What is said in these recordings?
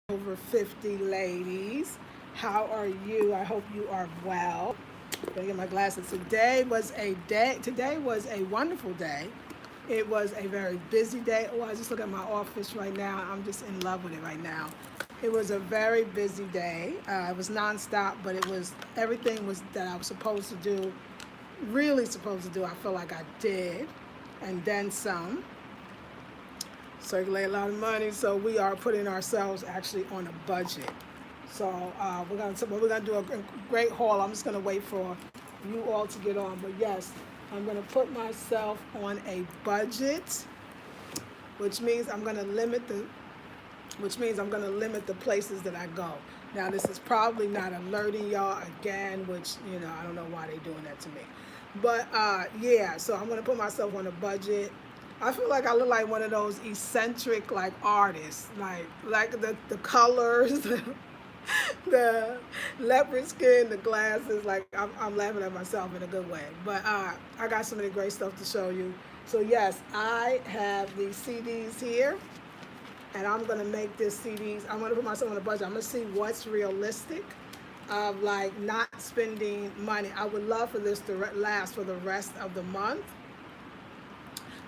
over 50 ladies. How are you? I hope you are well. Gonna get my glasses. Today was a wonderful day. It was a very busy day. Oh, I just look at my office right now. I'm just in love with it right now. It was a very busy day. It was nonstop, but it was everything was that I was supposed to do, really supposed to do. I feel like I did, and then some. Circulate a lot of money, so we are putting ourselves actually on a budget. So we're gonna do a great haul. I'm just gonna wait for you all to get on, but yes, I'm gonna put myself on a budget, which means I'm gonna limit the places that I go. Now this is probably not alerting y'all again, which I don't know why they're doing that to me, but yeah. So I'm gonna put myself on a budget. I feel like I look like one of those eccentric like artists, like the colors, the leopard skin, the glasses. Like I'm laughing at myself in a good way. But I got some of the great stuff to show you. So yes, I have these CDs here, and I'm gonna make this CDs. I'm gonna put myself on a budget. I'm gonna see what's realistic of like not spending money. I would love for this to last for the rest of the month.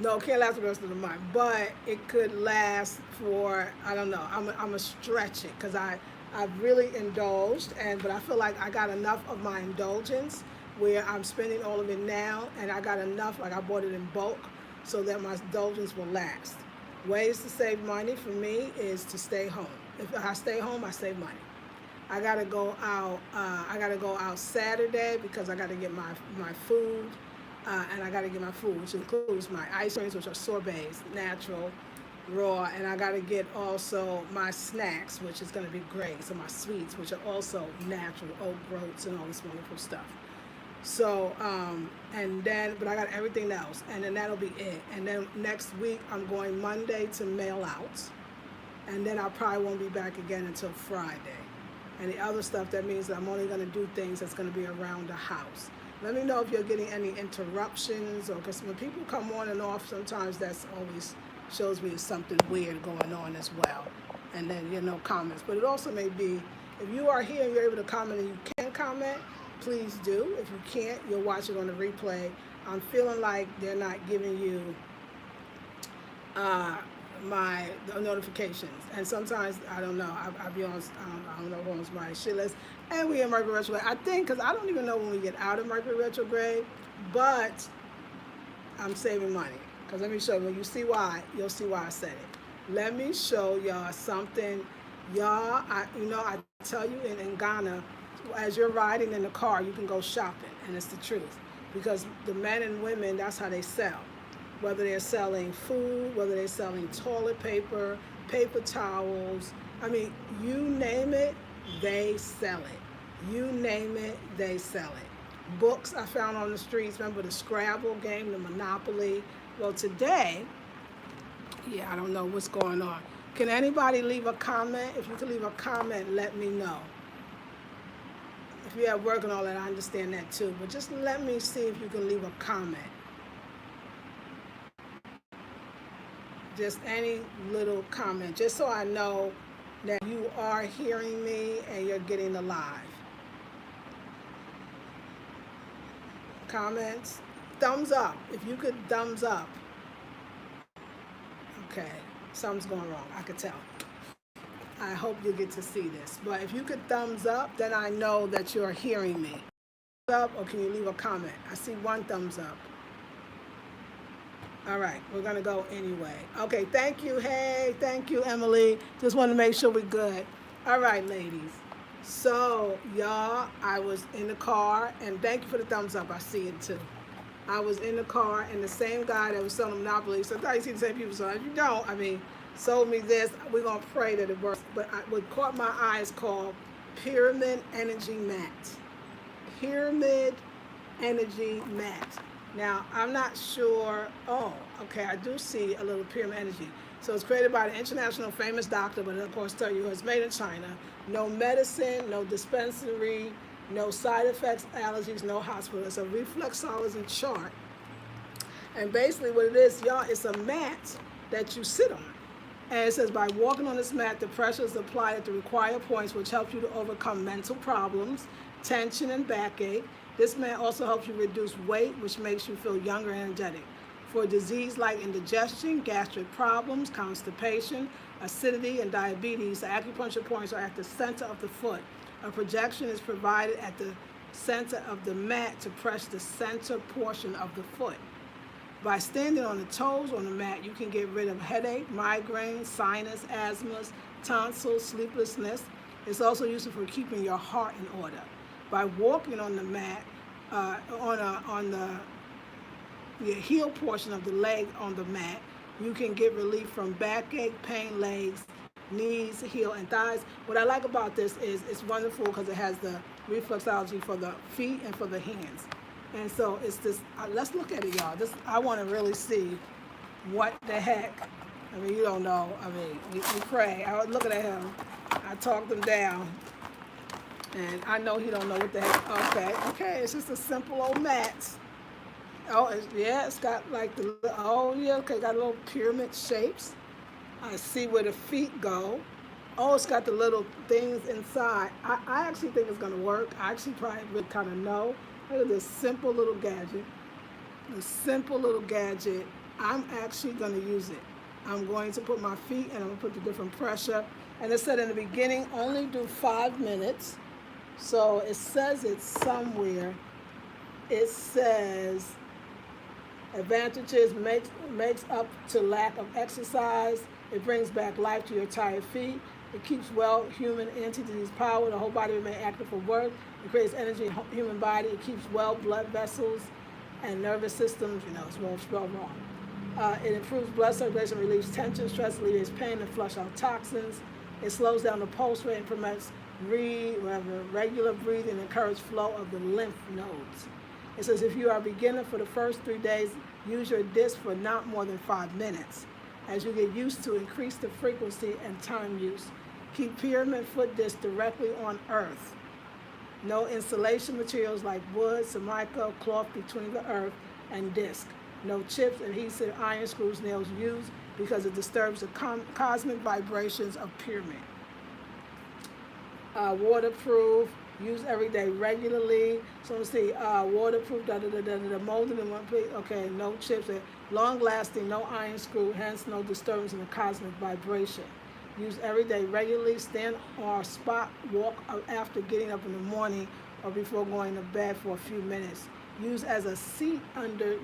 No, it can't last for the rest of the month, but it could last for, I don't know. I'm gonna stretch it because I've really indulged, but I feel like I got enough of my indulgence where I'm spending all of it now, and I got enough, like I bought it in bulk, so that my indulgence will last. Ways to save money for me is to stay home. If I stay home, I save money. I gotta go out. I gotta go out Saturday because I gotta get my food. And I got to get my food, which includes my ice creams, which are sorbets, natural, raw, and I got to get also my snacks, which is going to be great. So my sweets, which are also natural, oat groats and all this wonderful stuff. So, but I got everything else, and then that'll be it. And then next week, I'm going Monday to mail out, and then I probably won't be back again until Friday. And the other stuff, that means that I'm only going to do things that's going to be around the house. Let me know if you're getting any interruptions, or because when people come on and off, sometimes that's always shows me something weird going on as well. And then comments. But it also may be, if you are here and you're able to comment and you can comment, please do. If you can't, you'll watch it on the replay. I'm feeling like they're not giving you the notifications, and sometimes I don't know. I'll be on. I don't know who's my shit list, and we in Mercury retrograde. I think because I don't even know when we get out of Mercury retrograde, but I'm saving money. Because let me show you. When you see why, you'll see why I said it. Let me show y'all something, y'all. I tell you in Ghana, as you're riding in the car, you can go shopping, and it's the truth, because the men and women, that's how they sell. Whether they're selling food, whether they're selling toilet paper, paper towels. I mean, you name it, they sell it. You name it, they sell it. Books I found on the streets. Remember the Scrabble game, the Monopoly? Well, today, I don't know what's going on. Can anybody leave a comment? If you can leave a comment, let me know. If you're at work and all that, I understand that too. But just let me see if you can leave a comment. Just any little comment, just so I know that you are hearing me and you're getting the live. Comments, thumbs up. If you could thumbs up. Okay, something's going wrong, I could tell. I hope you get to see this. But if you could thumbs up, then I know that you're hearing me. Thumbs up, or can you leave a comment? I see one thumbs up. All right, we're going to go anyway. Okay, thank you. Hey, thank you, Emily. Just want to make sure we're good. All right, ladies. So, y'all, I was in the car, and thank you for the thumbs up. I see it, too. I was in the car, and the same guy that was selling Monopoly, so I thought you see the same people, so if you don't, sold me this. We're going to pray that it works. But what caught my eye is called Pyramid Energy Mat. Pyramid Energy Mat. Now, I'm not sure. Oh, okay, I do see a little pyramid energy. So it's created by the international famous doctor, but of course tell you it's made in China. No medicine, no dispensary, no side effects, allergies, no hospital. It's a reflexology chart. And basically what it is, y'all, it's a mat that you sit on. And it says, by walking on this mat, the pressure is applied at the required points, which helps you to overcome mental problems, tension, and backache. This mat also helps you reduce weight, which makes you feel younger and energetic. For disease like indigestion, gastric problems, constipation, acidity, and diabetes, the acupuncture points are at the center of the foot. A projection is provided at the center of the mat to press the center portion of the foot. By standing on the toes on the mat, you can get rid of headache, migraine, sinus, asthma, tonsils, sleeplessness. It's also useful for keeping your heart in order. By walking on the mat, on the heel portion of the leg on the mat, you can get relief from backache, pain, legs, knees, heel, and thighs. What I like about this is it's wonderful because it has the reflexology for the feet and for the hands. And so it's this, let's look at it, y'all. I want to really see what the heck. I mean, you don't know. I mean, we pray. I was looking at him. I talked him down. And I know he don't know what the heck. Okay, it's just a simple old mat. Oh, it's got like got little pyramid shapes. I see where the feet go. Oh, it's got the little things inside. I actually think it's going to work. I actually probably would kind of know. Look at this simple little gadget. The simple little gadget. I'm actually going to use it. I'm going to put my feet and I'm going to put the different pressure. And it said in the beginning, only do 5 minutes. So it says it somewhere. It says advantages makes up to lack of exercise. It brings back life to your tired feet. It keeps well human entities power. The whole body remain active for work. It creates energy in the human body. It keeps well blood vessels and nervous systems. It's spelled wrong. It improves blood circulation, relieves tension, stress, alleviates pain, and flush out toxins. It slows down the pulse rate and promotes regular breathing and encourages flow of the lymph nodes. It says if you are a beginner for the first 3 days, use your disc for not more than 5 minutes. As you get used to, increase the frequency and time use. Keep pyramid foot disc directly on earth. No insulation materials like wood, ceramica, cloth between the earth and disc. No chips, adhesive, iron screws, nails used because it disturbs the cosmic vibrations of pyramid. Waterproof, use every day regularly. So let's see, waterproof, molded in one place. Okay, no chips, long lasting, no iron screw, hence no disturbance in the cosmic vibration. Use every day regularly. Stand or spot walk after getting up in the morning or before going to bed for a few minutes. Use as a seat under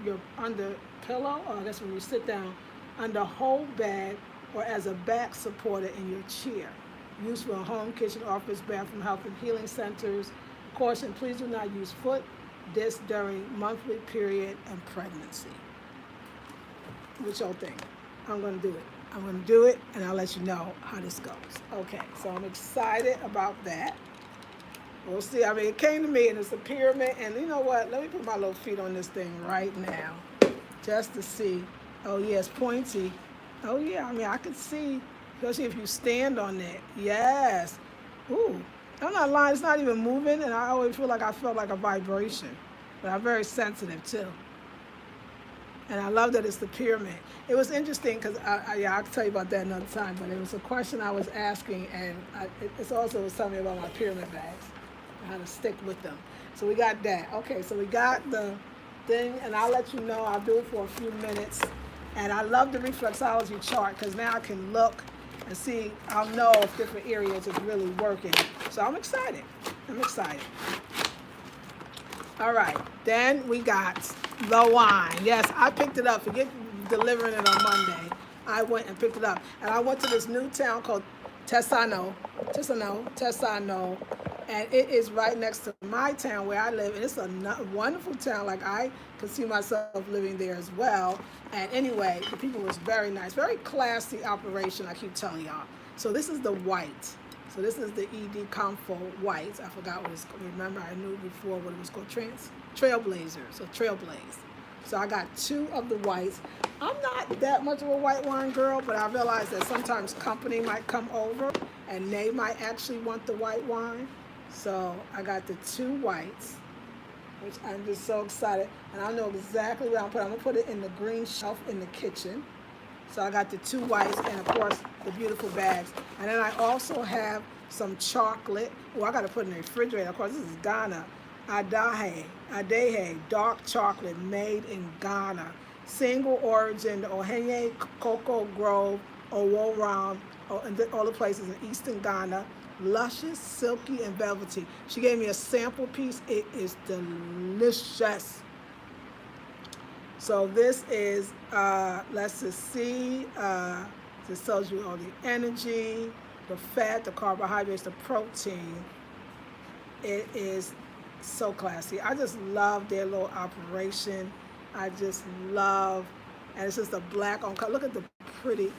pillow, or I guess when you sit down, under whole bed, or as a back supporter in your chair. Use for home, kitchen, office, bathroom, health and healing centers. Caution, please do not use foot disc during monthly period and pregnancy. What y'all think? I'm going to do it. I'm going to do it, and I'll let you know how this goes. Okay, so I'm excited about that. We'll see. I mean, it came to me, and it's a pyramid, and you know what? Let me put my little feet on this thing right now just to see. Oh, yeah, it's pointy. Oh, yeah, I mean, I can see, especially if you stand on it. Yes. Ooh, I'm not lying. It's not even moving, and I always feel like I felt like a vibration. But I'm very sensitive, too. And I love that it's the pyramid. It was interesting because, I'll tell you about that another time, but it was a question I was asking, and it's also was telling me about my pyramid bags, and how to stick with them. So we got that. Okay, so we got the thing, and I'll let you know. I'll do it for a few minutes. And I love the reflexology chart because now I can look and see, I'll know if different areas is really working. So I'm excited. All right, then we got the wine. Yes, I picked it up. Forget delivering it on Monday. I went and picked it up. And I went to this new town called Tessano. And it is right next to my town where I live. And it's a wonderful town. Like, I could see myself living there as well. And anyway, the people was very nice. Very classy operation, I keep telling y'all. So this is the white. So this is the ED Comfort white. I forgot what it's called. Remember, I knew before what it was called. Trailblazer. So Trailblaze. So I got 2 of the whites. I'm not that much of a white wine girl, but I realize that sometimes company might come over and they might actually want the white wine. So I got the 2 whites, which I'm just so excited. And I know exactly what I'm going to put. I'm going to put it in the green shelf in the kitchen. So I got the 2 whites and of course the beautiful bags. And then I also have some chocolate. Well, I got to put it in the refrigerator. Of course, this is Ghana. Adehe, dark chocolate made in Ghana. Single origin, Ohenye, Cocoa Grove, Oworam, and all the places in eastern Ghana. Luscious, silky, and velvety. She gave me a sample piece. It is delicious. So this is, let's just see, this tells you all the energy, the fat, the carbohydrates, the protein. It is so classy. I just love their little operation. I just love, and it's just a black on color. Look at the pretty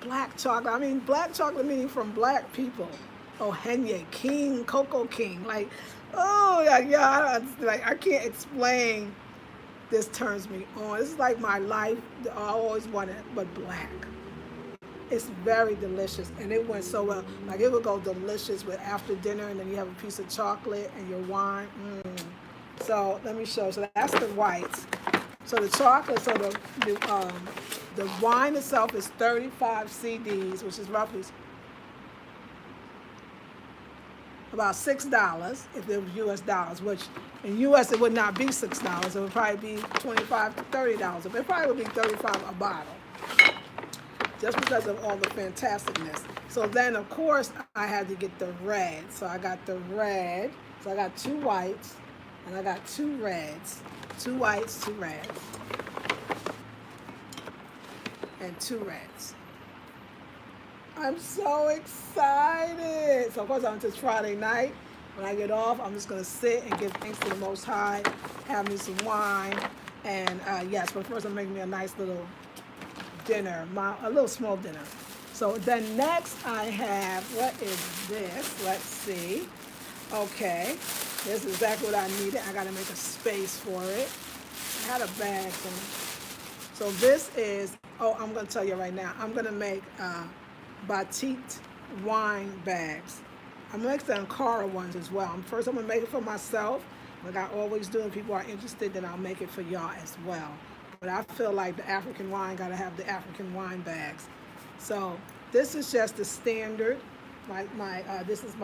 black chocolate. I mean, black chocolate meaning from black people. Ohenye, King, Cocoa King. Like, oh, yeah, like, I can't explain. This turns me on. This is like my life. I always wanted, but black. It's very delicious, and it went so well. Like, it would go delicious with after dinner, and then you have a piece of chocolate and your wine. So let me show. So that's the whites. So the chocolate. So the wine itself is 35 CDs, which is roughly about $6 if it was US dollars, which in US it would not be $6. It would probably be $25 to $30. It probably would be $35 a bottle, just because of all the fantasticness. So then, of course, I had to get the red. So I got the red. So I got 2 whites, and I got 2 reds. 2 whites, 2 reds, and 2 reds. I'm so excited. So of course on this Friday night, when I get off, I'm just gonna sit and give thanks to the Most High, have me some wine, and yes, but first I'm making me a nice little dinner, a little small dinner. So then next I have, what is this? Let's see. Okay, this is exactly what I needed. I gotta make a space for it. I had a bag. So this is, I'm gonna tell you right now, I'm gonna make batit wine bags. I'm gonna make the Ankara ones as well. First I'm gonna make it for myself, like I always do, and people are interested, then I'll make it for y'all as well. But I feel like the African wine gotta have the African wine bags. So this is just the standard. This is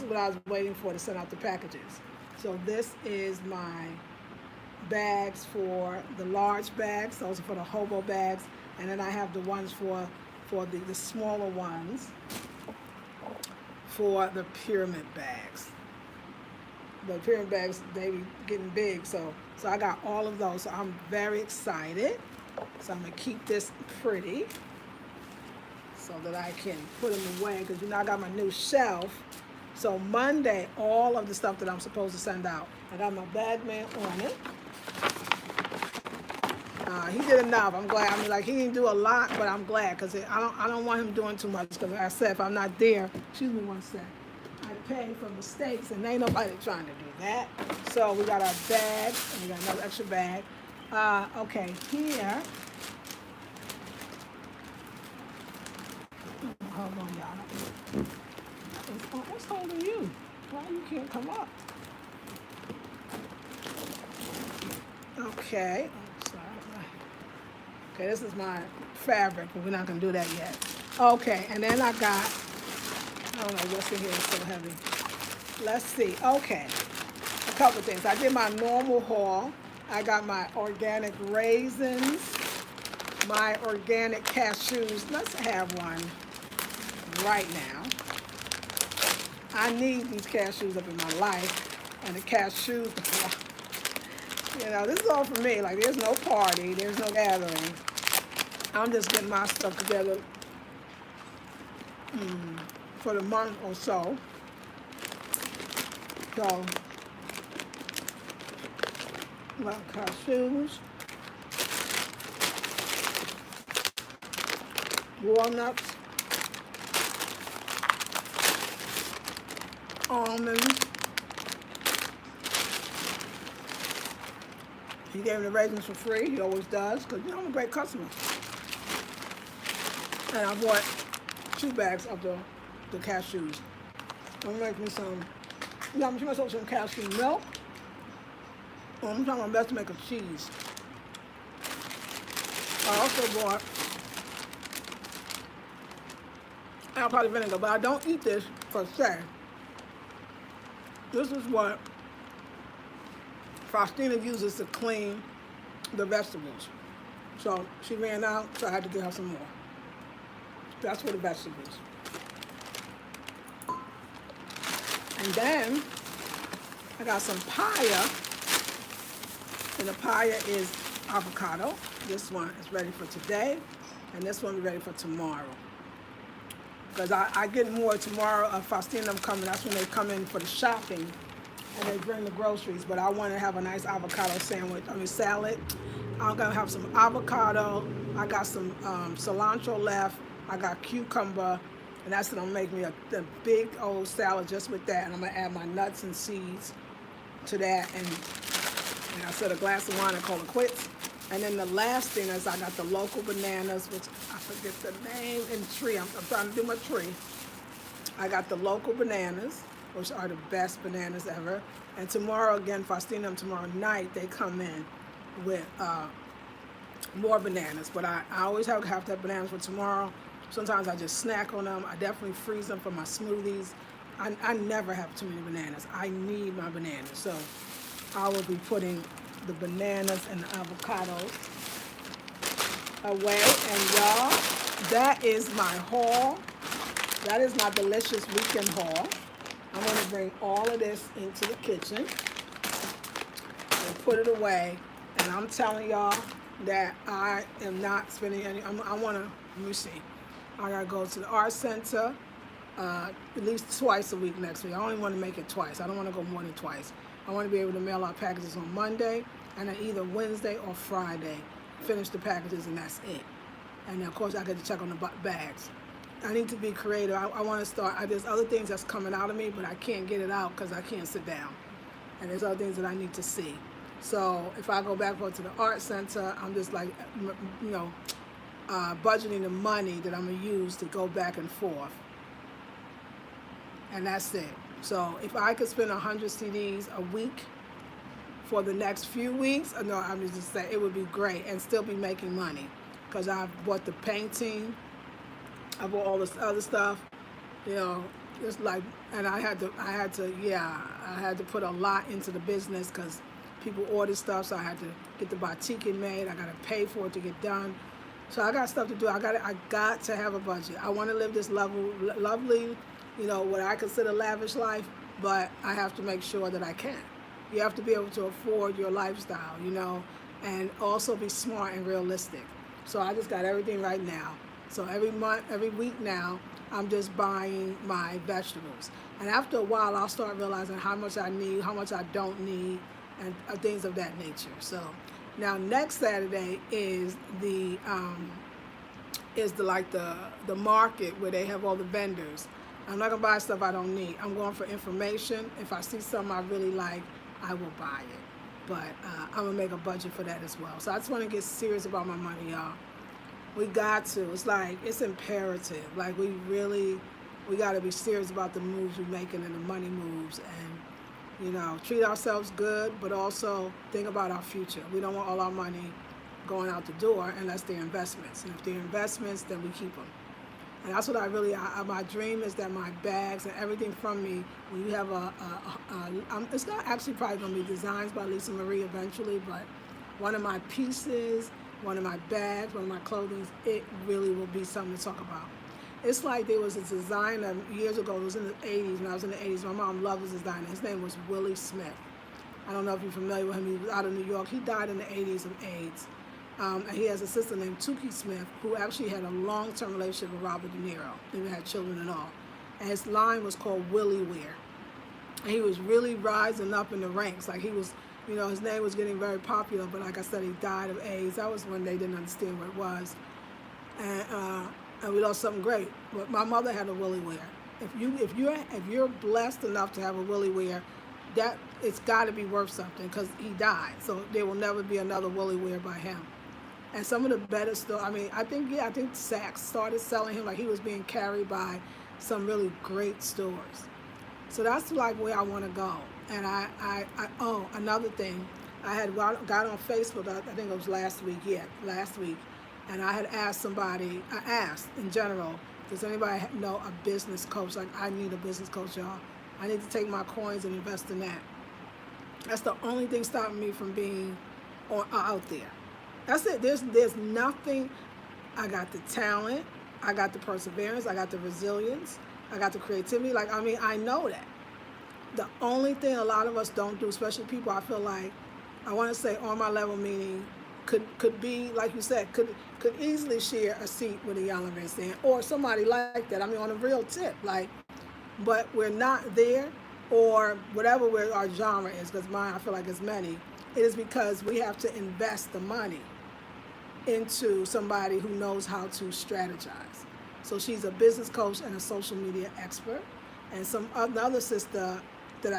what I was waiting for to send out the packages. So this is my bags for the large bags. Those are for the hobo bags, and then I have the ones for the smaller ones for the pyramid bags. The pyramid bags, they be getting big, so I got all of those. So I'm very excited. So I'm gonna keep this pretty so that I can put them away, because I got my new shelf. So Monday, all of the stuff that I'm supposed to send out, I got my bag man on it. He did enough. I'm glad. I mean, like, he didn't do a lot, but I'm glad, because I don't want him doing too much, because like I said, if I'm not there, excuse me one sec, I pay for mistakes, and ain't nobody trying to do that. So we got our bag, and we got another extra bag. Okay, here. Hold on, y'all. What's holding you? Why you can't come up? Okay. Okay, this is my fabric, but we're not gonna do that yet. Okay, and then I got, I don't know what's in here, it's so heavy. Let's see, okay. A couple things. I did my normal haul. I got my organic raisins, my organic cashews. Let's have one right now. I need these cashews up in my life, and the cashews, this is all for me. Like, there's no party, there's no gathering. I'm just getting my stuff together for the month or so. So, like cashews, walnuts, almonds. He gave me the raisins for free. He always does, because I'm a great customer. And I bought 2 bags of the cashews. I'm gonna make me some. I'm gonna make myself some cashew milk. I'm trying my best to make a cheese. I also bought apple cider vinegar, but I don't eat this per se. This is what Faustina uses to clean the vegetables. So she ran out, so I had to get her some more. That's for the vegetables. And then I got some papaya, and the papaya is avocado. This one is ready for today, and this one is ready for tomorrow. Because I get more tomorrow of Faustina coming. That's when they come in for the shopping, and they bring the groceries. But I want to have a nice avocado salad. I'm gonna have some avocado. I got some cilantro left. I got cucumber, and that's gonna make me a big old salad just with that. And I'm gonna add my nuts and seeds to that, and I said a glass of wine and call it quits. And then the last thing is I got the local bananas, which I forget the name, and tree. I'm trying to do my tree. I got the local bananas, which are the best bananas ever. And tomorrow, again, Faustina, tomorrow night, they come in with more bananas. But I always have to have bananas for tomorrow. Sometimes I just snack on them. I definitely freeze them for my smoothies. I never have too many bananas. I need my bananas. So I will be putting the bananas and the avocados away. And y'all, that is my haul. That is my delicious weekend haul. I'm going to bring all of this into the kitchen and put it away. And I'm telling y'all that I am not spending any. I want to, let me see. I got to go to the art center at least twice a week next week. I only want to make it twice. I don't want to go more than twice. I want to be able to mail out packages on Monday, and then either Wednesday or Friday, finish the packages, and that's it. And of course, I get to check on the bags. I need to be creative. I want to start. There's other things that's coming out of me, but I can't get it out because I can't sit down. And there's other things that I need to see. So if I go back to the art center, I'm just like, budgeting the money that I'm going to use to go back and forth. And that's it. So if I could spend 100 CDs a week for the next few weeks, no, I'm just saying it would be great and still be making money, because I've bought the painting, I bought all this other stuff, it's like, and I had to put a lot into the business because people order stuff, so I had to get the batik made. I got to pay for it to get done. So I got stuff to do. I got to have a budget. I want to live this lovely, what I consider lavish life, but I have to make sure that I can. You have to be able to afford your lifestyle, and also be smart and realistic. So I just got everything right now. So every week now, I'm just buying my vegetables. And after a while, I'll start realizing how much I need, how much I don't need, and things of that nature. So now next Saturday is the market where they have all the vendors. I'm not gonna buy stuff I don't need. I'm going for information. If I see something I really like, I will buy it. But I'm gonna make a budget for that as well. So I just want to get serious about my money, y'all. We got to. It's imperative. Like we got to be serious about the moves we're making and the money moves, and treat ourselves good, but also think about our future. We don't want all our money going out the door unless they're investments. And if they're investments, then we keep them. And that's what my dream is, that my bags and everything from me, when you have it's not actually probably going to be designs by Lisa Marie eventually, but one of my pieces, one of my bags, one of my clothing, it really will be something to talk about. It's like there was a designer years ago, it was in the 80s, when I was in the 80s, my mom loved this designer. His name was Willie Smith. I don't know if you're familiar with him. He was out of New York. He died in the 80s of AIDS. And he has a sister named Tukey Smith, who actually had a long-term relationship with Robert De Niro. They even had children and all. And his line was called Willie Wear. And he was really rising up in the ranks. Like he was, his name was getting very popular, but like I said, he died of AIDS. That was when they didn't understand what it was. And we lost something great. But my mother had a Willie Wear. If you're blessed enough to have a Willie Wear, that it's got to be worth something, because he died. So there will never be another Willie Wear by him. And some of the better stuff, I think Saks started selling him, like he was being carried by some really great stores. So that's like where I want to go. And another thing, I had got on Facebook, I think it was last week, and I had asked somebody, in general, Does anybody know a business coach? Like, I need a business coach, y'all. I need to take my coins and invest in that. That's the only thing stopping me from being out there. That's it. There's nothing. I got the talent. I got the perseverance. I got the resilience. I got the creativity. Like, I mean, I know that. The only thing a lot of us don't do, especially people, I feel like, I want to say on my level, meaning could be, like you said, could easily share a seat with a young man stand or somebody like that. I mean, on a real tip, like, but we're not there, or whatever our genre is, because mine, I feel like it's many. It is because we have to invest the money into somebody who knows how to strategize. So she's a business coach and a social media expert. And another sister that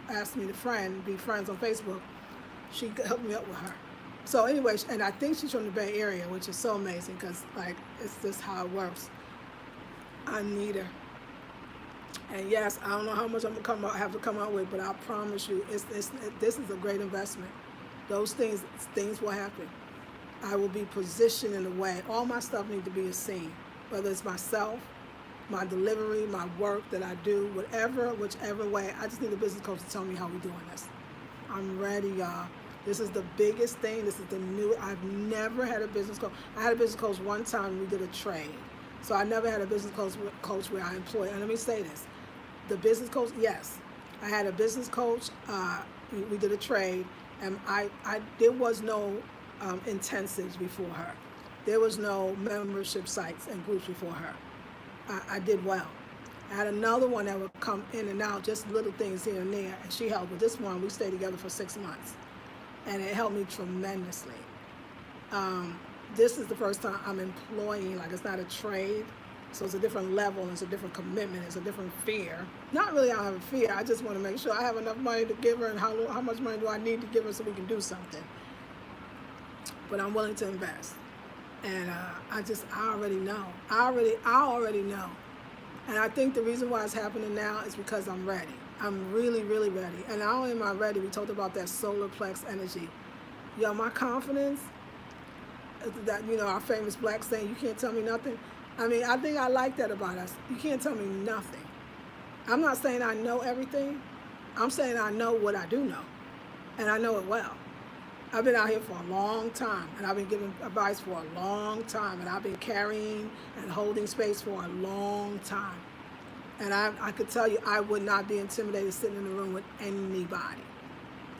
asked me to be friends on Facebook, she hooked me up with her. So anyway, and I think she's from the Bay Area, which is so amazing because, like, it's just how it works. I need her. And yes, I don't know how much have to come out with, but I promise you, this is a great investment. Those things will happen. I will be positioned in a way. All my stuff needs to be seen, whether it's myself, my delivery, my work that I do, whichever way. I just need a business coach to tell me how we're doing this. I'm ready, y'all. This is the biggest thing. This is the new. I've never had a business coach. I had a business coach one time. We did a trade. So I never had a business coach where I employ. And let me say this. The business coach, yes. I had a business coach. We did a trade. And there was no intensives before her. There was no membership sites and groups before her. I did well. I had another one that would come in and out, just little things here and there, and she helped. With this one, we stayed together for 6 months, and it helped me tremendously. This is the first time I'm employing, like, it's not a trade, so it's a different level, it's a different commitment, it's a different fear. Not really I don't have a fear, I just want to make sure I have enough money to give her, and how much money do I need to give her so we can do something. But I'm willing to invest. And I already know. I already know. And I think the reason why it's happening now is because I'm ready. I'm really, really ready. And not only am I ready, we talked about that solar plex energy. Yo, my confidence, that, our famous black saying, you can't tell me nothing. I mean, I think I like that about us. You can't tell me nothing. I'm not saying I know everything. I'm saying I know what I do know. And I know it well. I've been out here for a long time, and I've been giving advice for a long time, and I've been carrying and holding space for a long time. And I could tell you, I would not be intimidated sitting in the room with anybody.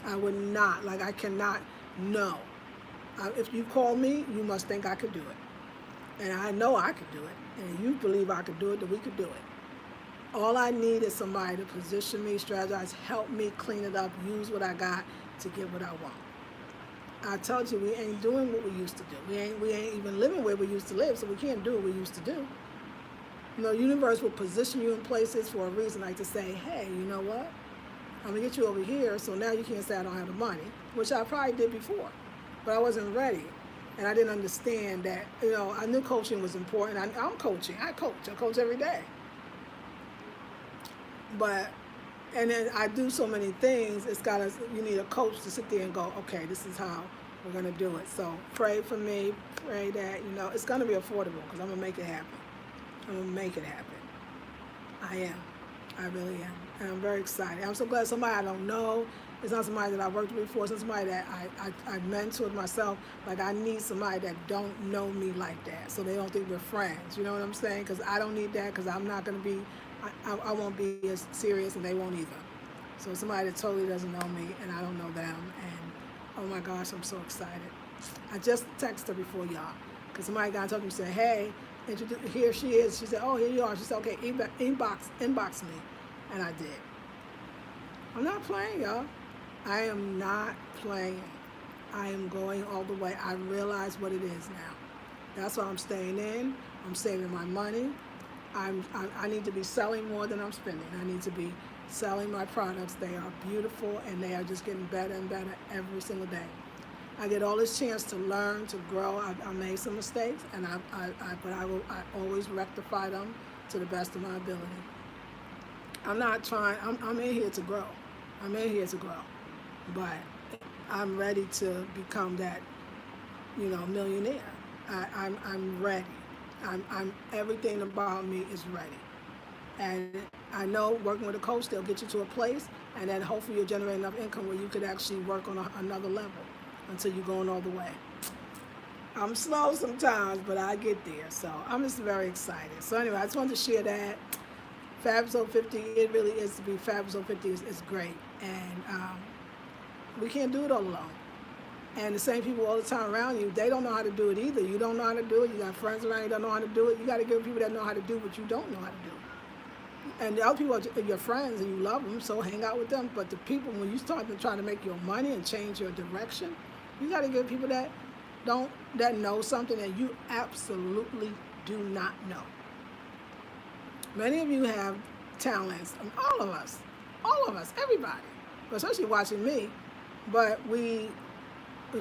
I would not. Like, I cannot, no. If you call me, you must think I could do it. And I know I could do it. And if you believe I could do it, then we could do it. All I need is somebody to position me, strategize, help me clean it up, use what I got to get what I want. I told you, we ain't doing what we used to do. We ain't even living where we used to live, so we can't do what we used to do. Universe will position you in places for a reason, like to say, hey, you know what? I'm going to get you over here, so now you can't say I don't have the money, which I probably did before, but I wasn't ready. And I didn't understand that, I knew coaching was important. I'm coaching. I coach every day. And then I do so many things, you need a coach to sit there and go, okay, this is how we're going to do it. So pray for me, pray that, it's going to be affordable because I'm going to make it happen. I'm going to make it happen. I am. I really am. And I'm very excited. I'm so glad somebody I don't know. It's not somebody that I worked with before. It's not somebody that I mentored myself. Like, I need somebody that don't know me like that, so they don't think we're friends. You know what I'm saying? Because I don't need that, because I'm not going to be, I won't be as serious, and they won't either. So somebody that totally doesn't know me, and I don't know them, and oh my gosh, I'm so excited. I just texted her before, y'all, because somebody got in touch with me and said, hey, here she is. She said, oh, here you are. She said, okay, inbox me. And I did. I'm not playing, y'all. I am not playing. I am going all the way. I realize what it is now. That's why I'm staying in. I'm saving my money. I need to be selling more than I'm spending. I need to be selling my products. They are beautiful, and they are just getting better and better every single day. I get all this chance to learn, to grow. I made some mistakes, and but I always rectify them to the best of my ability. I'm not trying. I'm in here to grow. I'm in here to grow, but I'm ready to become that, millionaire. I'm ready. I'm everything about me is ready. And I know working with a coach, they'll get you to a place, and then hopefully you'll generate enough income where you could actually work on another level until you're going all the way. I'm slow sometimes, but I get there. So I'm just very excited. So anyway, I just wanted to share that. Fab 50, it really is to be Fab 50 is great. And we can't do it all alone. And the same people all the time around you, they don't know how to do it either. You don't know how to do it. You got friends around you that don't know how to do it. You got to give people that know how to do what you don't know how to do. And the other people are your friends and you love them, so hang out with them. But the people, when you start to try to make your money and change your direction, you got to give people that know something that you absolutely do not know. Many of you have talents, all of us, everybody, but especially watching me. But we're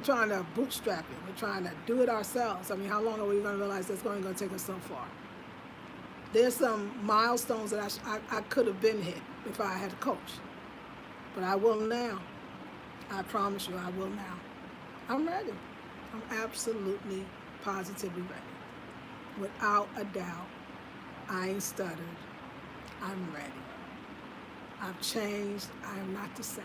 trying to bootstrap it. We're trying to do it ourselves. I mean, how long are we going to realize that's going to take us so far? There's some milestones that I could have been hit if I had a coach. But I will now. I promise you, I will now. I'm ready. I'm absolutely, positively ready. Without a doubt, I ain't stuttered. I'm ready. I've changed. I am not the same.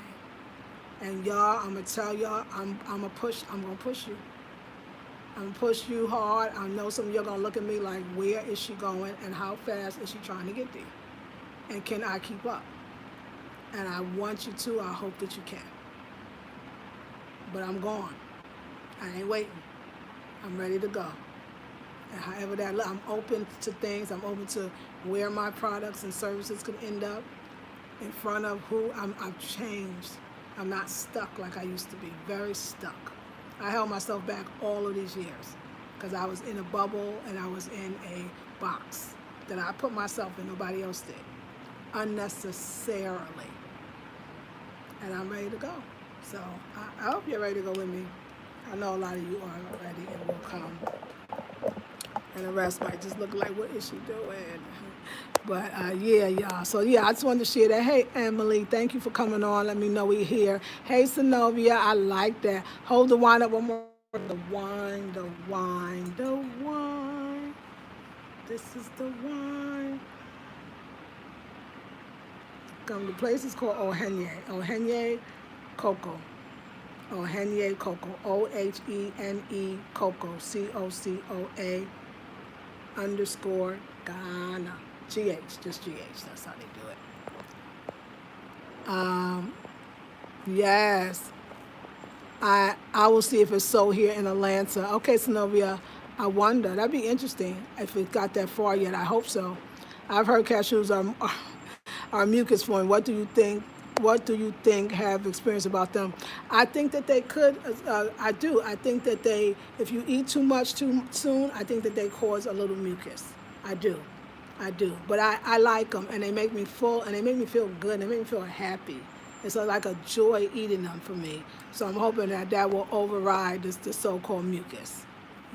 And y'all, I'm going to tell y'all, I'm going to push you. I'm going to push you hard. I know some of you are going to look at me like, where is she going and how fast is she trying to get there? And can I keep up? And I want you to. I hope that you can. But I'm gone. I ain't waiting. I'm ready to go. And however that look, I'm open to things. I'm open to where my products and services could end up in front of who I've changed. I'm not stuck like I used to be. Very stuck. I held myself back all of these years because I was in a bubble and I was in a box that I put myself in, nobody else did, unnecessarily. And I'm ready to go. So I hope you're ready to go with me. I know a lot of you are ready and will come. And the rest might just look like, what is she doing? But yeah, y'all. So yeah, I just wanted to share that. Hey, Emily, thank you for coming on. Let me know we're here. Hey, Synovia, I like that. Hold the wine up one more. The wine, the wine, the wine. This is the wine. The place is called Ohenye. Ohenye Cocoa. Ohenye Cocoa. OHENE Cocoa. COCOA _ Ghana. GH, just GH. That's how they do it. Yes. I will see if it's sold here in Atlanta. Okay, Synovia, I wonder. That'd be interesting if it got that far yet. I hope so. I've heard cashews are mucus forming. What do you think? What do you think have experience about them? I think that they could. I do. I think that if you eat too much too soon, I think that they cause a little mucus. I do. But I like them, and they make me full, and they make me feel good. They make me feel happy. It's like a joy eating them for me. So I'm hoping that will override the so-called mucus.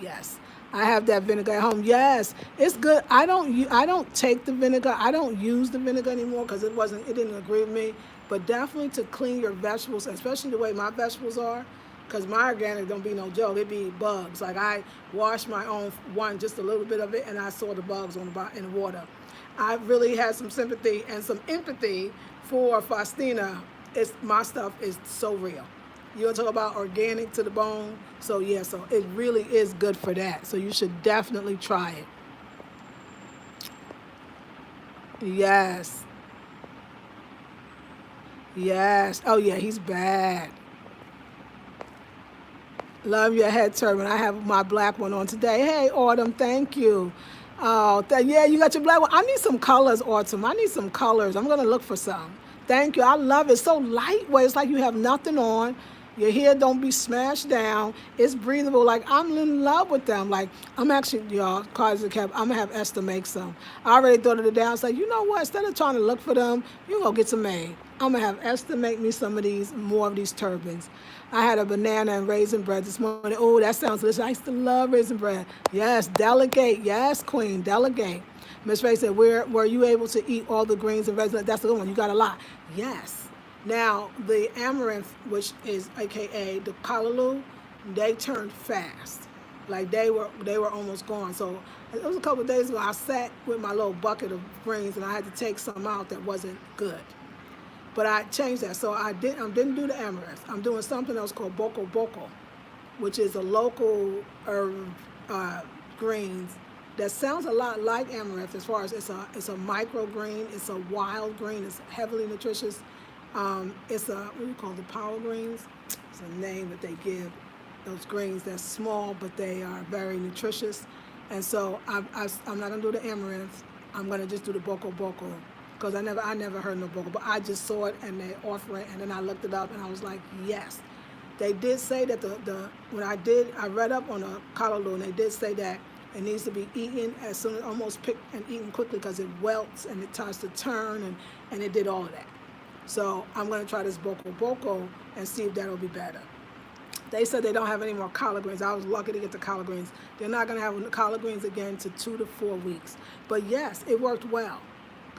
Yes. I have that vinegar at home. Yes, it's good. I don't take the vinegar. I don't use the vinegar anymore because it didn't agree with me. But definitely to clean your vegetables, especially the way my vegetables are, because my organic don't be no joke. It be bugs. Like I washed my own just a little bit of it, and I saw the bugs in the water. I really had some sympathy and some empathy for Faustina. My stuff is so real. You want to talk about organic to the bone? So yeah, so it really is good for that. So you should definitely try it. Yes. Yes. Oh yeah, he's bad. Love your head turban. I have my black one on today. Hey, Autumn, thank you. Oh, yeah, you got your black one. I need some colors, Autumn. I need some colors. I'm going to look for some. Thank you. I love it. It's so lightweight. It's like you have nothing on. Your hair don't be smashed down. It's breathable. Like, I'm in love with them. Like, I'm actually, y'all, cards of cap, I'm going to have Esther make some. I already thought of the day. I was like, you know what? Instead of trying to look for them, you go get some made. I'm going to have Esther make me more of these turbans. I had a banana and raisin bread this morning. Oh, that sounds delicious. I used to love raisin bread. Yes, delegate. Yes, queen, delegate. Miss Ray said, were you able to eat all the greens and vegetables? That's the good one. You got a lot. Yes. Now, the amaranth, which is AKA the callaloo, they turned fast. Like they were almost gone. So It was a couple of days ago. I sat with my little bucket of greens, and I had to take some out that wasn't good. But I changed that. So I didn't do the amaranth. I'm doing something else called boko boko, which is a local herb greens that sounds a lot like amaranth as far as it's a microgreen, it's a wild green, it's heavily nutritious. It's a, what do you call the power greens? It's a name that they give those greens that's small, but they are very nutritious. And so I'm not gonna do the amaranth. I'm gonna just do the boko boko because I never heard no boko, but I just saw it and they offer it, and then I looked it up and I was like, yes. They did say that when I read up on a callaloo, and they did say that it needs to be eaten as soon as almost picked and eaten quickly because it welts and it starts to turn and it did all of that. So I'm going to try this boko boko and see if that'll be better. They said they don't have any more collard greens. I was lucky to get the collard greens. They're not going to have collard greens again to 2 to 4 weeks. But yes, it worked well.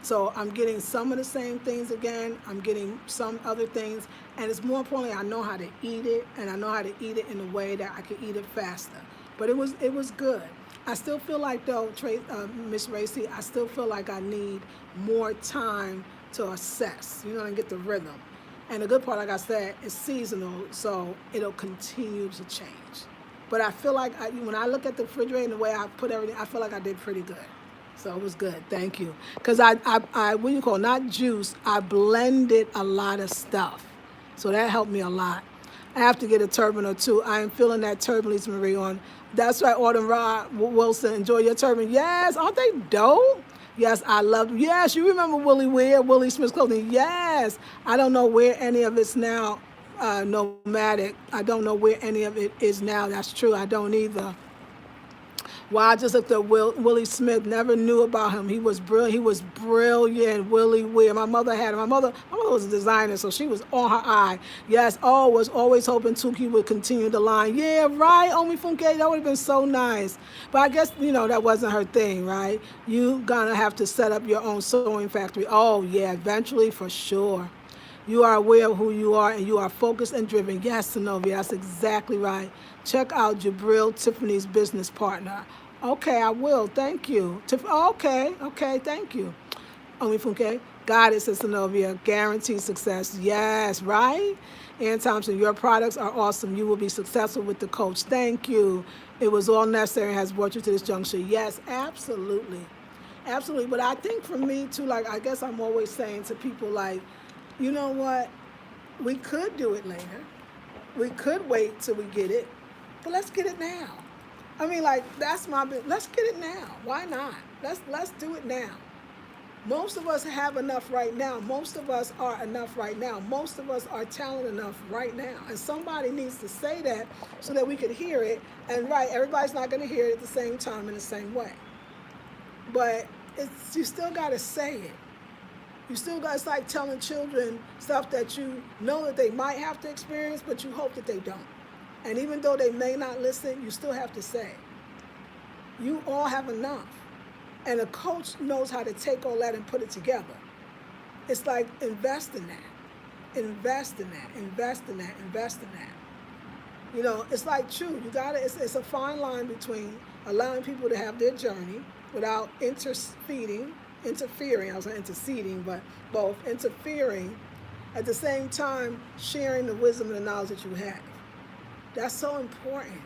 So I'm getting some of the same things again. I'm getting some other things. And it's more importantly, I know how to eat it, and I know how to eat it in a way that I can eat it faster. But it was good. I still feel like, though, Miss Racy, I still feel like I need more time to assess, and get the rhythm. And the good part, like I said, is seasonal, so it'll continue to change. But I feel like when I look at the refrigerator and the way I put everything, I feel like I did pretty good. So it was good. Thank you. Because what do you call it? Not juice. I blended a lot of stuff. So that helped me a lot. I have to get a turban or two. I am feeling that turban, Lisa Marie, on. That's right, Autumn Rod Wilson. Enjoy your turban. Yes, aren't they dope? Yes, I love them. Yes, you remember Willie Smith's clothing. Yes. I don't know where any of it's now nomadic. I don't know where any of it is now. That's true. I don't either. Well, I just looked at Willie Smith. Never knew about him. He was brilliant. Willie Weir. My mother had him. My mother was a designer, so she was on her eye. Yes. Oh, was always hoping Tuki would continue the line. Yeah, right. Omi Funke. That would have been so nice. But I guess that wasn't her thing, right? You gonna have to set up your own sewing factory. Oh yeah, eventually for sure. You are aware of who you are, and you are focused and driven. Yes, Zenobia, that's exactly right. Check out Jabril Tiffany's business partner. Okay, I will. Thank you. Okay, thank you. Omifunke, got it, Sister Zenobia. Guaranteed success. Yes, right? Ann Thompson, your products are awesome. You will be successful with the coach. Thank you. It was all necessary and has brought you to this juncture. Yes, absolutely. Absolutely. But I think for me, too, like, I guess I'm always saying to people, like, you know what? We could do it later. We could wait till we get it, but let's get it now. I mean, like, that's let's get it now. Why not? Let's do it now. Most of us have enough right now. Most of us are enough right now. Most of us are talented enough right now. And somebody needs to say that so that we could hear it. And right, everybody's not going to hear it at the same time in the same way. But you still got to say it. You still got, it's like telling children stuff that you know that they might have to experience, but you hope that they don't. And even though they may not listen, you still have to say, you all have enough. And a coach knows how to take all that and put it together. It's like invest in that. Invest in that. Invest in that. Invest in that. It's like true. It's a fine line between allowing people to have their journey without interfering, I was interceding, but both interfering, at the same time sharing the wisdom and the knowledge that you have. That's so important.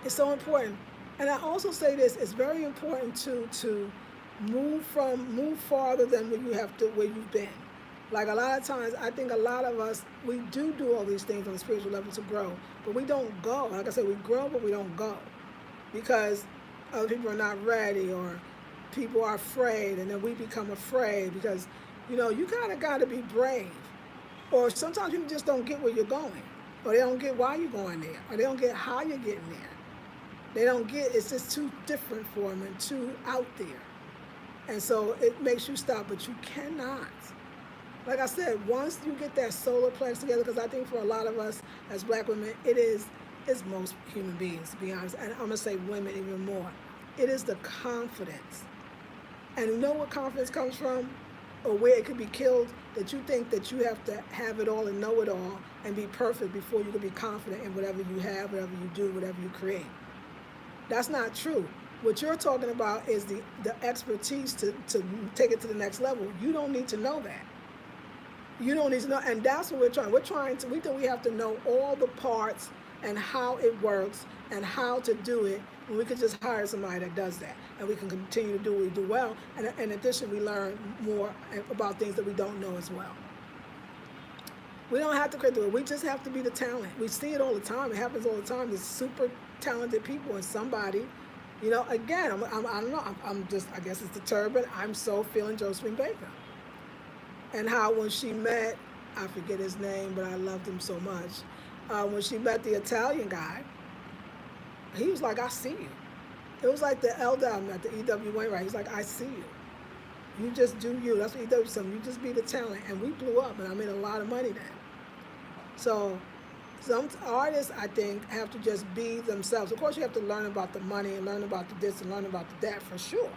It's so important. And I also say this, it's very important to move farther than where you've been. Like a lot of times, I think a lot of us, we do all these things on the spiritual level to grow, but we don't go. Like I said, we grow, but we don't go because other people are not ready, or people are afraid, and then we become afraid because, you kind of got to be brave. Or sometimes people just don't get where you're going, or they don't get why you're going there, or they don't get how you're getting there. They don't get, it's just too different for them and too out there. And so it makes you stop, but you cannot. Like I said, once you get that solar plex together, because I think for a lot of us as Black women, it's most human beings, to be honest, and I'm going to say women even more. It is the confidence. And you know what confidence comes from, or where it could be killed, that you think that you have to have it all and know it all and be perfect before you can be confident in whatever you have, whatever you do, whatever you create. That's not true. What you're talking about is the expertise to take it to the next level. You don't need to know that. You don't need to know, and that's what we're trying. We think we have to know all the parts and how it works and how to do it. And we could just hire somebody that does that, and we can continue to do what we do well. And in addition, we learn more about things that we don't know as well. We don't have to create the way. We just have to be the talent. We see it all the time. It happens all the time. There's super talented people, and somebody, again, I don't know. I'm just, I guess it's the turban. I'm so feeling Josephine Baker. And how when she met, I forget his name, but I loved him so much. When she met the Italian guy, he was like, I see you. It was like the elder I met, the E.W. Wainwright. He's like, I see you. You just do you. That's what E.W. said. You just be the talent. And we blew up, and I made a lot of money then. So some artists, I think, have to just be themselves. Of course, you have to learn about the money and learn about the this and learn about the that for sure.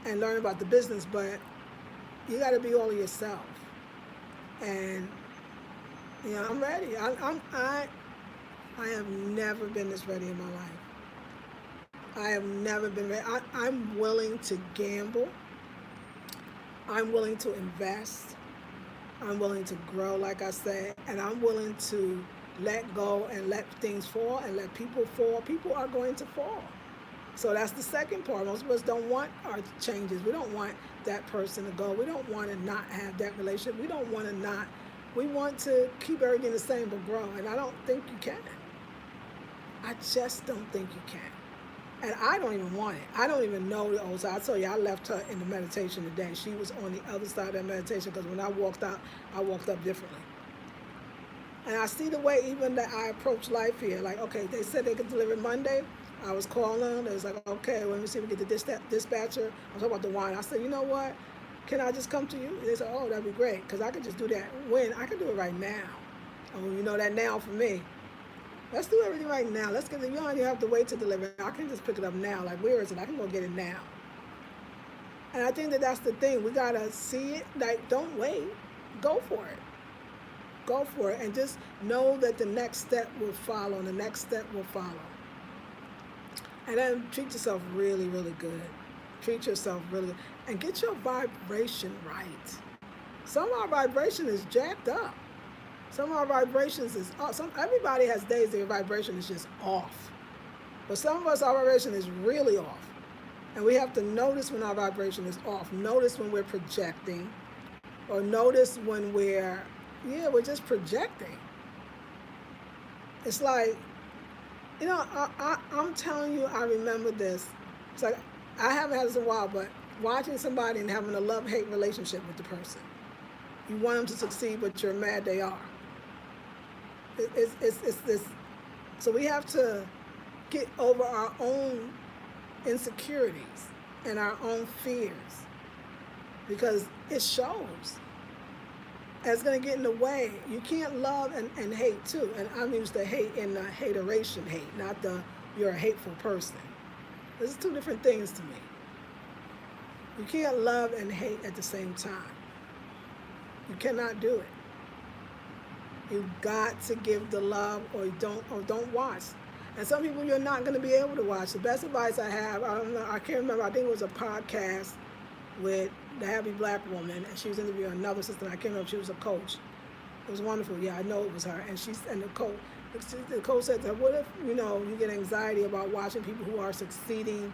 And learn about the business, but you got to be all of yourself. And I'm ready. I have never been this ready in my life. I have never been ready. I'm willing to gamble. I'm willing to invest. I'm willing to grow, like I said, and I'm willing to let go and let things fall and let people fall. People are going to fall. So that's the second part. Most of us don't want our changes. We don't want that person to go. We don't want to not have that relationship. We don't want to not. We want to keep everything the same but grow. And I don't think you can. I just don't think you can. And I don't even want it. I don't even know the old side. I told you, I left her in the meditation today. She was on the other side of that meditation because when I walked out, I walked up differently. And I see the way even that I approach life here. Like, okay, they said they could deliver Monday. I was calling them. They was like, okay, let me see if we get the dispatcher. I'm talking about the wine. I said, you know what? Can I just come to you? And they said, oh, that'd be great. Because I could just do that when. I could do it right now. Oh, you know that now for me. Let's do everything right now. Let's get it. You don't even have to wait to deliver. I can just pick it up now. Like, where is it? I can go get it now. And I think that that's the thing. We got to see it. Like, don't wait. Go for it. Go for it. And just know that the next step will follow. And the next step will follow. And then treat yourself really, really good. Treat yourself really good. And get your vibration right. Some of our vibration is jacked up. Some of our vibrations is off. Everybody has days their vibration is just off. But some of us, our vibration is really off. And we have to notice when our vibration is off. Notice when we're projecting. Or notice when we're just projecting. It's like, I'm telling you, I remember this. It's like, I haven't had this in a while, but watching somebody and having a love-hate relationship with the person. You want them to succeed, but you're mad they are. It's this. So we have to get over our own insecurities and our own fears because it shows. And it's going to get in the way. You can't love and hate too. And I'm used to hate in the hateration hate, not the you're a hateful person. This is two different things to me. You can't love and hate at the same time. You cannot do it. You've got to give the love or don't watch. And some people you're not going to be able to watch. The best advice I have, I don't know, I can't remember, I think it was a podcast with the Happy Black Woman, and she was interviewing another sister, and I can't remember if she was a coach. It was wonderful. Yeah, I know it was her. And the coach said that, what if, you get anxiety about watching people who are succeeding,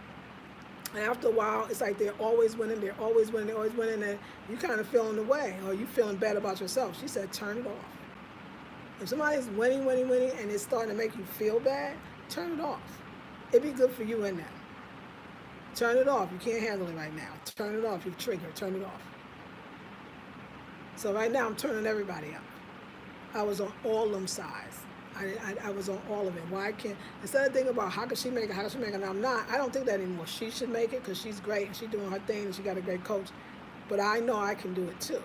and after a while, it's like they're always winning, and you kind of feeling the way, or you feeling bad about yourself. She said, turn it off. If somebody's winning, and it's starting to make you feel bad, turn it off. It'd be good for you in that. Turn it off. You can't handle it right now. Turn it off. You've triggered. Turn it off. So right now, I'm turning everybody up. I was on all them sides. I was on all of it. Why can't, instead of thinking about how could she make it, and I'm not, I don't think that anymore. She should make it because she's great and she's doing her thing and she got a great coach. But I know I can do it too.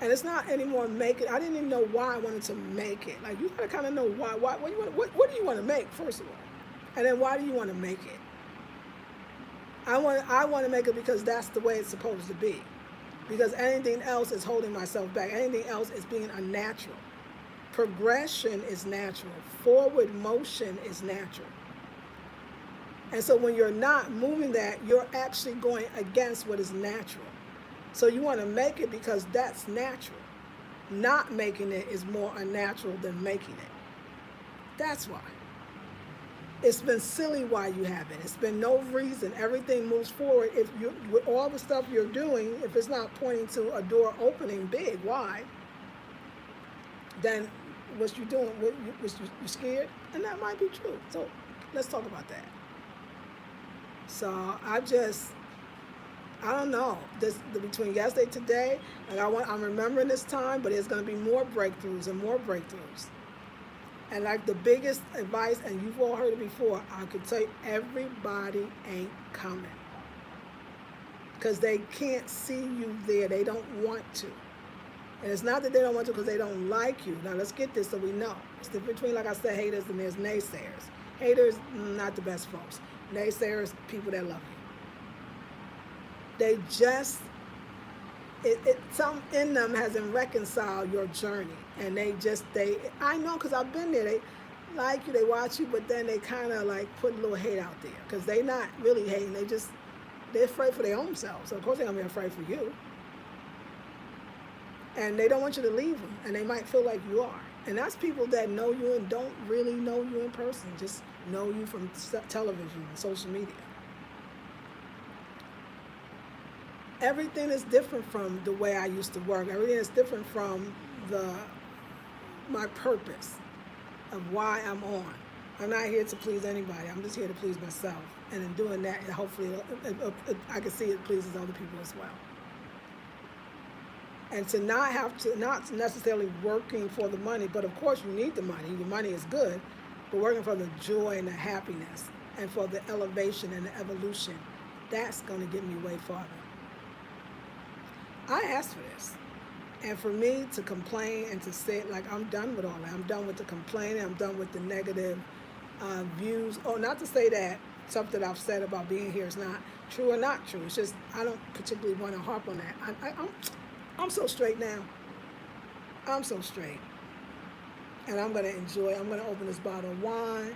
And it's not anymore make it. I didn't even know why I wanted to make it. Like, you gotta kind of know why. What do you want to make, first of all? And then why do you want to make it? I want to make it because that's the way it's supposed to be. Because anything else is holding myself back. Anything else is being unnatural. Progression is natural. Forward motion is natural. And so when you're not moving that, you're actually going against what is natural. So you want to make it because that's natural. Not making it is more unnatural than making it. That's why. It's been silly why you haven't. It's been no reason. Everything moves forward. If you, with all the stuff you're doing, if it's not pointing to a door opening big, why? Then what you doing? You scared? And that might be true. So let's talk about that. So I don't know. Between yesterday and today, and I'm remembering this time, but there's going to be more breakthroughs and more breakthroughs. And like the biggest advice, and you've all heard it before, I could tell you, everybody ain't coming. Because they can't see you there. They don't want to. And it's not that they don't want to because they don't like you. Now let's get this so we know. It's the difference between, like I said, haters and there's naysayers. Haters, not the best folks. Naysayers, people that love you. They just, some in them hasn't reconciled your journey. And I know because I've been there. They like you, they watch you, but then they kind of like put a little hate out there. Because they not really hating, they're afraid for their own selves. So of course they're going to be afraid for you. And they don't want you to leave them. And they might feel like you are. And that's people that know you and don't really know you in person. Just know you from television and social media. Everything is different from the way I used to work. Everything is different from my purpose of why I'm on. I'm not here to please anybody. I'm just here to please myself. And in doing that, hopefully, I can see it pleases other people as well. And to not necessarily working for the money, but of course you need the money. The money is good, but working for the joy and the happiness and for the elevation and the evolution, that's going to get me way farther. I asked for this. And for me to complain and to say, like, I'm done with all that. I'm done with the complaining. I'm done with the negative views. Oh, not to say that something I've said about being here is not true or not true. It's just I don't particularly want to harp on that. I'm so straight now. I'm so straight. And I'm going to enjoy. I'm going to open this bottle of wine.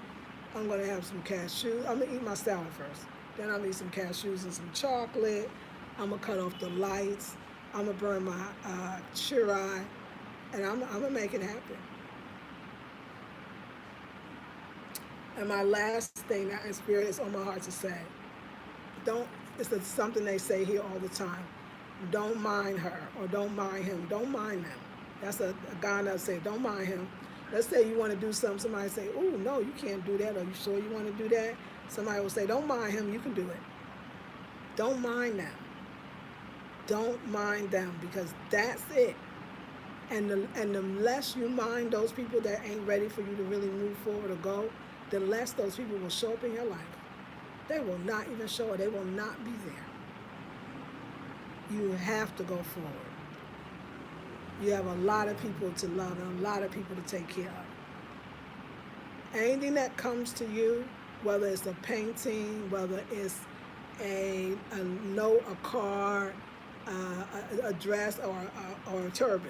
I'm going to have some cashews. I'm going to eat my salad first. Then I'm going to eat some cashews and some chocolate. I'm going to cut off the lights. I'm going to burn my shirai, and I'm going to make it happen. And my last thing that in spirit is on my heart to say, it's something they say here all the time. Don't mind her or don't mind him. Don't mind them. That's a guy that say, don't mind him. Let's say you want to do something. Somebody say, oh, no, you can't do that. Are you sure you want to do that? Somebody will say, don't mind him. You can do it. Don't mind them. Don't mind them, because that's it. And the less you mind those people that ain't ready for you to really move forward or go, the less those people will show up in your life. They will not even show up. They will not be there. You have to go forward. You have a lot of people to love and a lot of people to take care of. Anything that comes to you, whether it's a painting, whether it's a note, a card, a dress, or a turban.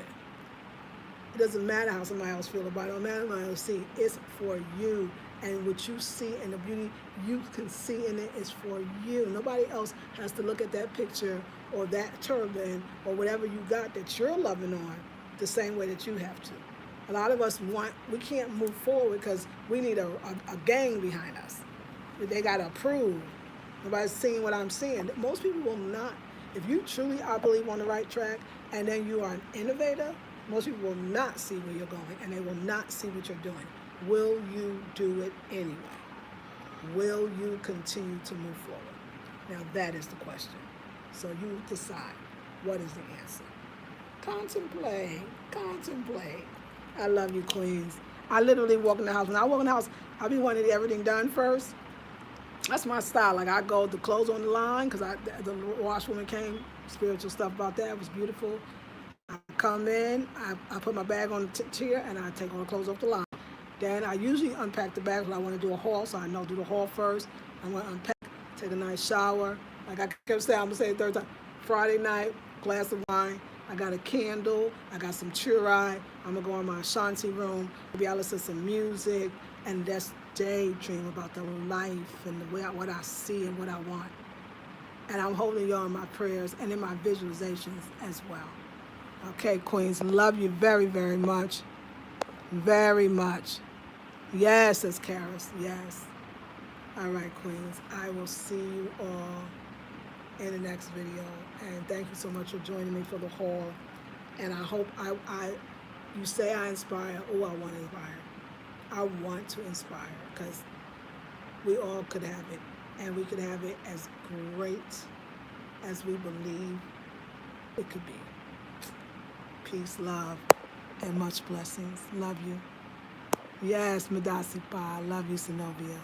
It doesn't matter how somebody else feels about it. It doesn't matter how somebody else see. It's for you. And what you see and the beauty you can see in it is for you. Nobody else has to look at that picture or that turban or whatever you got that you're loving on the same way that you have to. A lot of us we can't move forward because we need a gang behind us. They got to approve. Nobody's seeing what I'm seeing. Most people will not. If you truly, I believe, on the right track and then you are an innovator, most people will not see where you're going and they will not see what you're doing. Will you do it anyway? Will you continue to move forward? Now that is the question. So you decide what is the answer. Contemplate. I love you, queens. I literally walk in the house. When I walk in the house, I be wanting everything done first. That's my style. Like I go the clothes on the line because the washwoman came, spiritual stuff about that. It was beautiful. I come in, I put my bag on the chair and I take all the clothes off the line. Then I usually unpack the bags when I want to do a haul, so I know do the haul first. I'm going to unpack, take a nice shower. Like I kept saying, I'm going to say it the third time. Friday night, glass of wine. I got a candle. I got some churai. I'm going to go in my Ashanti room. Maybe I listen to some music. And that's daydream about the life and what I see and what I want. And I'm holding y'all in my prayers and in my visualizations as well. Okay, Queens, love you very, very much. Very much. Yes, says Karis. Yes. All right, Queens. I will see you all in the next video. And thank you so much for joining me for the haul. And I hope you say I inspire. Oh, I want to inspire. I want to inspire because we all could have it. And we could have it as great as we believe it could be. Peace, love, and much blessings. Love you. Yes, Madasi Pa. Love you, Zenobia.